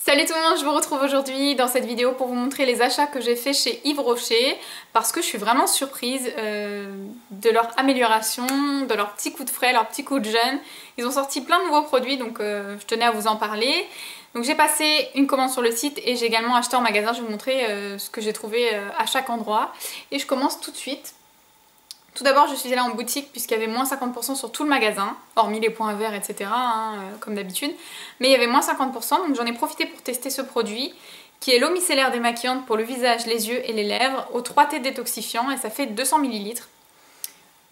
Salut tout le monde, je vous retrouve aujourd'hui dans cette vidéo pour vous montrer les achats que j'ai fait chez Yves Rocher parce que je suis vraiment surprise de leur amélioration, de leur petit coup de frais, leur petit coup de jeune. Ils ont sorti plein de nouveaux produits donc je tenais à vous en parler. Donc j'ai passé une commande sur le site et j'ai également acheté en magasin, je vais vous montrer ce que j'ai trouvé à chaque endroit. Et je commence tout de suite. Tout d'abord, je suis allée en boutique puisqu'il y avait moins 50% sur tout le magasin, hormis les points verts, etc. Comme d'habitude. Mais il y avait moins 50%, donc j'en ai profité pour tester ce produit qui est l'eau micellaire démaquillante pour le visage, les yeux et les lèvres au 3T détoxifiant et ça fait 200 ml.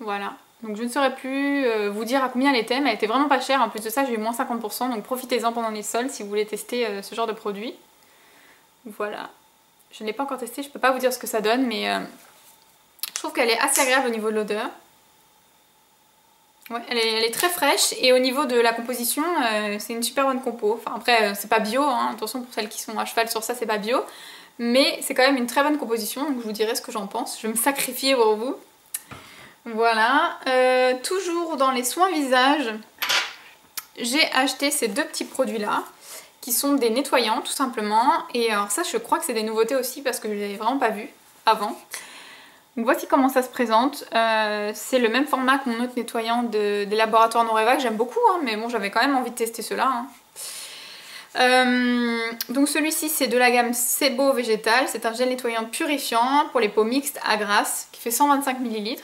Voilà. Donc je ne saurais plus vous dire à combien elle était, mais elle était vraiment pas chère. En plus de ça, j'ai eu moins 50%, donc profitez-en pendant les soldes si vous voulez tester ce genre de produit. Voilà. Je ne l'ai pas encore testé, je peux pas vous dire ce que ça donne, mais... Je trouve qu'elle est assez agréable au niveau de l'odeur. Ouais, elle est très fraîche et au niveau de la composition, c'est une super bonne compo. Enfin après, c'est pas bio, hein. Attention pour celles qui sont à cheval sur ça, c'est pas bio. Mais c'est quand même une très bonne composition, donc je vous dirai ce que j'en pense. Je vais me sacrifier pour vous. Voilà. Toujours dans les soins visage, j'ai acheté ces deux petits produits-là, qui sont des nettoyants tout simplement. Et alors ça, je crois que c'est des nouveautés aussi parce que je les avais vraiment pas vus avant. Donc voici comment ça se présente, c'est le même format que mon autre nettoyant des laboratoires Noreva que j'aime beaucoup, hein, mais bon j'avais quand même envie de tester ceux-là. Donc celui-ci c'est de la gamme Sebo Végétal, c'est un gel nettoyant purifiant pour les peaux mixtes à grasse qui fait 125 ml.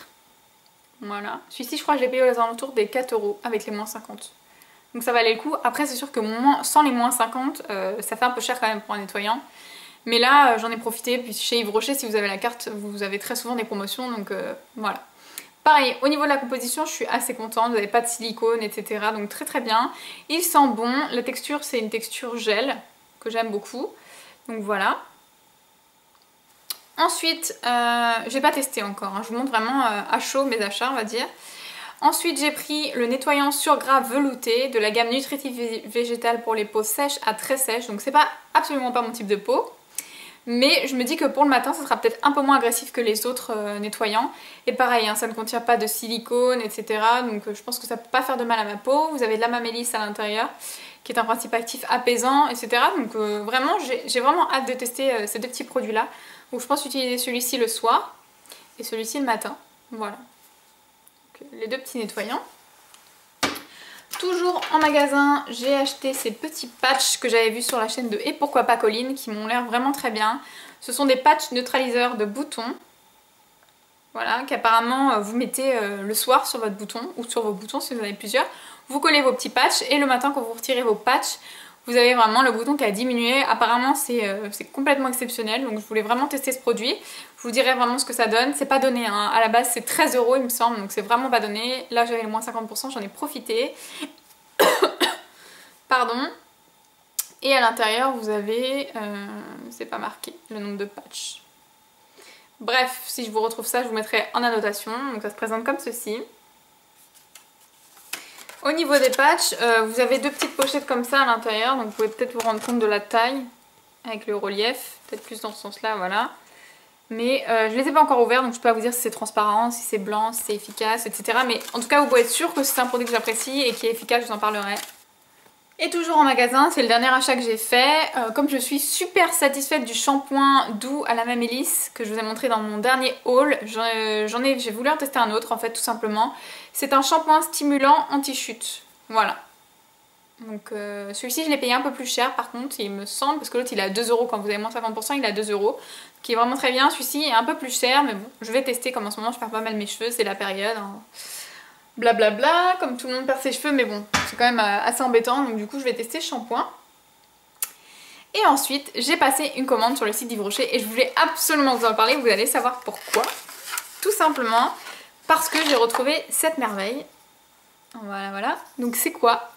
Voilà, celui-ci je crois que je l'ai payé aux alentours des 4 € avec les moins 50. Donc ça valait le coup, après c'est sûr que sans les moins 50 ça fait un peu cher quand même pour un nettoyant. Mais là, j'en ai profité, puis chez Yves Rocher, si vous avez la carte, vous avez très souvent des promotions, donc voilà. Pareil, au niveau de la composition, je suis assez contente, vous n'avez pas de silicone, etc. Donc très très bien. Il sent bon, la texture, c'est une texture gel, que j'aime beaucoup. Donc voilà. Ensuite, j'ai pas testé encore, hein. Je vous montre vraiment à chaud mes achats, on va dire. Ensuite, j'ai pris le nettoyant sur gras velouté de la gamme Nutritive Végétale pour les peaux sèches à très sèches. Donc c'est absolument pas mon type de peau. Mais je me dis que pour le matin, ça sera peut-être un peu moins agressif que les autres nettoyants. Et pareil, hein, ça ne contient pas de silicone, etc. Donc je pense que ça ne peut pas faire de mal à ma peau. Vous avez de la mamélisse à l'intérieur, qui est un principe actif apaisant, etc. Donc vraiment, j'ai vraiment hâte de tester ces deux petits produits-là. Donc je pense utiliser celui-ci le soir et celui-ci le matin. Voilà. Donc, les deux petits nettoyants. Toujours en magasin, j'ai acheté ces petits patchs que j'avais vus sur la chaîne de Et pourquoi pas Colline qui m'ont l'air vraiment très bien. Ce sont des patchs neutraliseurs de boutons. Voilà, qu'apparemment vous mettez le soir sur votre bouton ou sur vos boutons si vous en avez plusieurs. Vous collez vos petits patchs et le matin quand vous retirez vos patchs, vous avez vraiment le bouton qui a diminué. Apparemment c'est complètement exceptionnel, donc je voulais vraiment tester ce produit. Je vous dirai vraiment ce que ça donne. C'est pas donné, hein. À la base c'est 13 € il me semble, donc c'est vraiment pas donné. Là j'avais le moins 50%, j'en ai profité. Pardon. Et à l'intérieur vous avez, c'est pas marqué, le nombre de patchs. Bref, si je vous retrouve ça, je vous mettrai en annotation. Donc ça se présente comme ceci. Au niveau des patchs, vous avez deux petites pochettes comme ça à l'intérieur. Donc vous pouvez peut-être vous rendre compte de la taille avec le relief. Peut-être plus dans ce sens-là, voilà. Mais je ne les ai pas encore ouverts, donc je peux pas vous dire si c'est transparent, si c'est blanc, si c'est efficace, etc. Mais en tout cas, vous pouvez être sûr que c'est un produit que j'apprécie et qui est efficace, je vous en parlerai. Et toujours en magasin, c'est le dernier achat que j'ai fait. Comme je suis super satisfaite du shampoing doux à la mamélisse que je vous ai montré dans mon dernier haul, j'ai voulu en tester un autre en fait tout simplement. C'est un shampoing stimulant anti-chute. Voilà. Donc celui-ci je l'ai payé un peu plus cher par contre, il me semble, parce que l'autre il est à 2 € quand vous avez moins 50%, il est à 2 €. Qui est vraiment très bien. Celui-ci est un peu plus cher, mais bon, je vais tester comme en ce moment je perds pas mal mes cheveux, c'est la période. Hein. Blablabla, comme tout le monde perd ses cheveux, mais bon, c'est quand même assez embêtant, donc du coup je vais tester ce shampoing. Et ensuite, j'ai passé une commande sur le site d'Yves Rocher et je voulais absolument vous en parler, vous allez savoir pourquoi. Tout simplement parce que j'ai retrouvé cette merveille. Voilà, voilà. Donc c'est quoi ?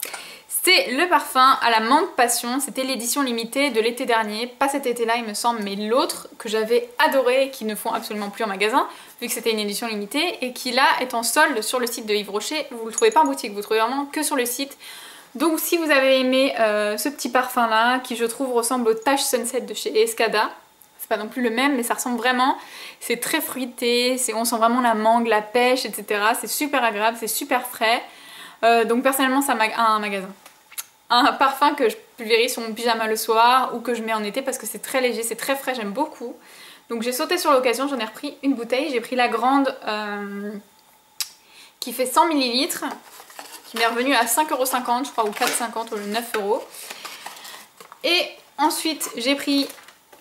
C'est le parfum à la menthe passion, c'était l'édition limitée de l'été dernier, pas cet été-là il me semble, mais l'autre que j'avais adoré et qui ne font absolument plus en magasin, vu que c'était une édition limitée, et qui là est en solde sur le site de Yves Rocher, vous le trouvez pas en boutique, vous le trouvez vraiment que sur le site. Donc si vous avez aimé ce petit parfum là, qui je trouve ressemble au Tache Sunset de chez Escada, c'est pas non plus le même, mais ça ressemble vraiment, c'est très fruité, on sent vraiment la mangue, la pêche, etc. C'est super agréable, c'est super frais, donc personnellement c'est un magasin. un parfum que je pulvérise sur mon pyjama le soir ou que je mets en été parce que c'est très léger, c'est très frais, j'aime beaucoup. Donc j'ai sauté sur l'occasion, j'en ai repris une bouteille. J'ai pris la grande qui fait 100 ml, qui m'est revenue à 5,50€ je crois, ou 4,50€ ou 9€. Et ensuite j'ai pris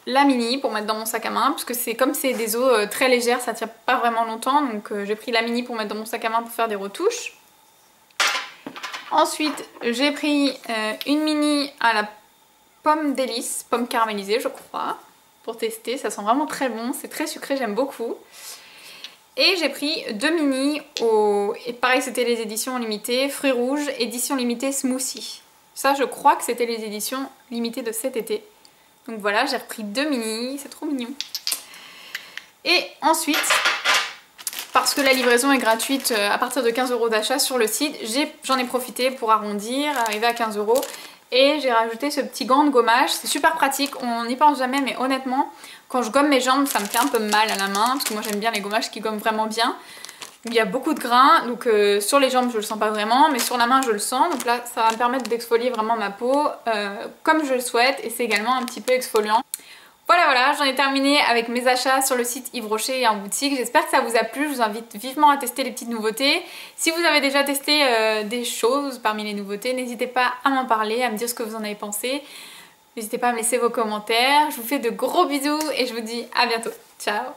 la mini pour mettre dans mon sac à main, parce que c'est comme c'est des eaux très légères, ça tient pas vraiment longtemps, donc j'ai pris la mini pour mettre dans mon sac à main pour faire des retouches. Ensuite j'ai pris une mini à la pomme délice, pomme caramélisée je crois, pour tester, ça sent vraiment très bon, c'est très sucré, j'aime beaucoup. Et j'ai pris deux mini, et pareil c'était les éditions limitées, fruits rouges, édition limitée smoothie. Ça je crois que c'était les éditions limitées de cet été. Donc voilà, j'ai repris deux mini, c'est trop mignon. Et ensuite, parce que la livraison est gratuite à partir de 15€ d'achat sur le site, j'en ai profité pour arrondir, arriver à 15€. Et j'ai rajouté ce petit gant de gommage, c'est super pratique, on n'y pense jamais mais honnêtement, quand je gomme mes jambes ça me fait un peu mal à la main, parce que moi j'aime bien les gommages qui gomment vraiment bien. Il y a beaucoup de grains, donc sur les jambes je le sens pas vraiment, mais sur la main je le sens. Donc là ça va me permettre d'exfolier vraiment ma peau comme je le souhaite, et c'est également un petit peu exfoliant. Voilà, j'en ai terminé avec mes achats sur le site Yves Rocher et en boutique. J'espère que ça vous a plu, je vous invite vivement à tester les petites nouveautés. Si vous avez déjà testé des choses parmi les nouveautés, n'hésitez pas à m'en parler, à me dire ce que vous en avez pensé. N'hésitez pas à me laisser vos commentaires. Je vous fais de gros bisous et je vous dis à bientôt. Ciao!